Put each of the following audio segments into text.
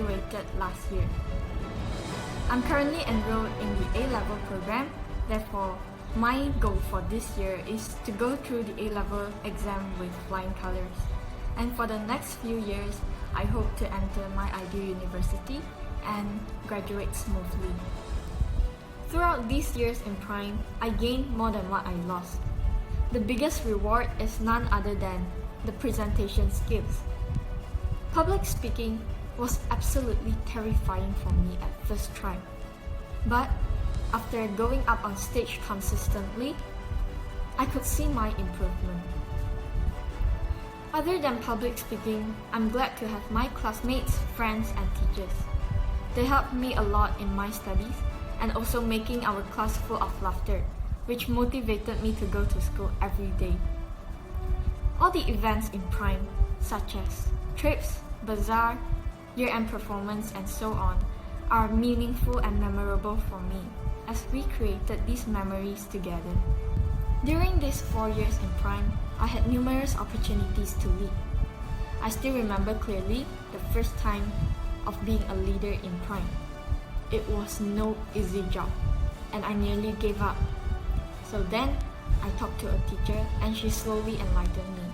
graduated last year. I'm currently enrolled in the A-level program, therefore, my goal for this year is to go through the A-level exam with flying colors. And for the next few years, I hope to enter my ideal university and graduate smoothly. Throughout these years in Prime, I gained more than what I lost. The biggest reward is none other than the presentation skills. Public speaking was absolutely terrifying for me at first try. But after going up on stage consistently, I could see my improvement. Other than public speaking, I'm glad to have my classmates, friends, and teachers. They helped me a lot in my studies and also making our class full of laughter, which motivated me to go to school every day. All the events in Prime, such as trips, bazaar, year-end performance, and so on, are meaningful and memorable for me, as we created these memories together. During these 4 years in Prime, I had numerous opportunities to lead. I still remember clearly the first time of being a leader in Prime. It was no easy job, and I nearly gave up. So then, I talked to a teacher and she slowly enlightened me.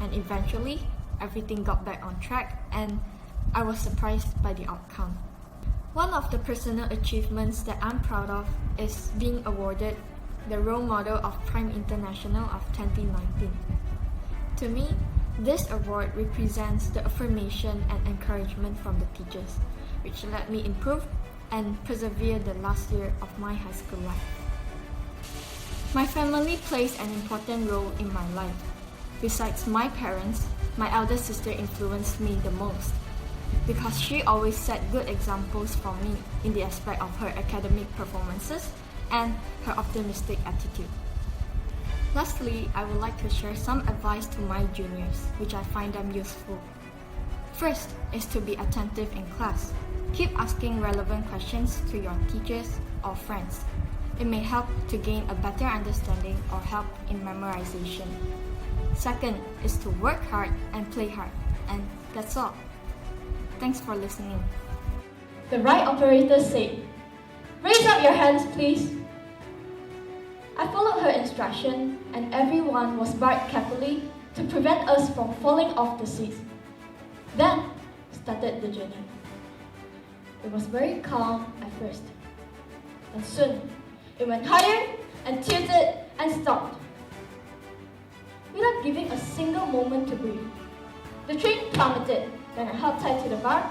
And eventually, everything got back on track and I was surprised by the outcome. One of the personal achievements that I'm proud of is being awarded the Role Model of Prime International of 2019. To me, this award represents the affirmation and encouragement from the teachers, which let me improve and persevere the last year of my high school life. My family plays an important role in my life. Besides my parents, my elder sister influenced me the most because she always set good examples for me in the aspect of her academic performances and her optimistic attitude. Lastly, I would like to share some advice to my juniors, which I find them useful. First is to be attentive in class. Keep asking relevant questions to your teachers or friends. It may help to gain a better understanding or help in memorization. Second is to work hard and play hard. And that's all. Thanks for listening. The right operator said, "Raise up your hands, please." I followed her instruction and everyone was barred carefully to prevent us from falling off the seats. Then started the journey. It was very calm at first. And soon, it went higher and tilted and stopped. Without giving a single moment to breathe, the train plummeted. Then I held tight to the bar.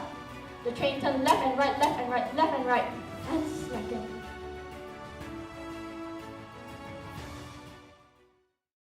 The train turned left and right, left and right, left and right, and slackened.